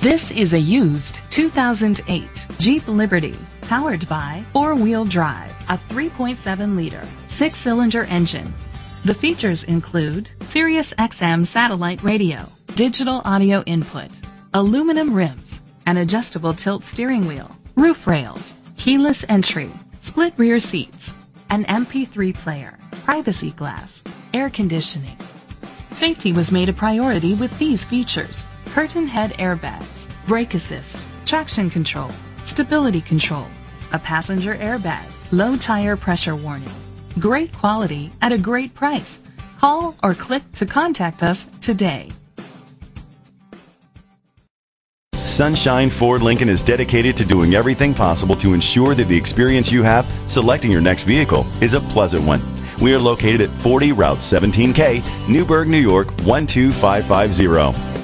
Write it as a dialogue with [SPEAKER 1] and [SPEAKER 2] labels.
[SPEAKER 1] This is a used 2008 Jeep Liberty, powered by four-wheel drive, a 3.7-liter, six-cylinder engine. The features include Sirius XM satellite radio, digital audio input, aluminum rims, an adjustable tilt steering wheel, roof rails, keyless entry, split rear seats, an MP3 player, privacy glass, air conditioning. Safety was made a priority with these features: curtain head airbags, brake assist, traction control, stability control, a passenger airbag, low tire pressure warning. Great quality at a great price. Call or click to contact us today.
[SPEAKER 2] Sunshine Ford Lincoln is dedicated to doing everything possible to ensure that the experience you have selecting your next vehicle is a pleasant one. We are located at 40 Route 17K, Newburgh, New York 12550.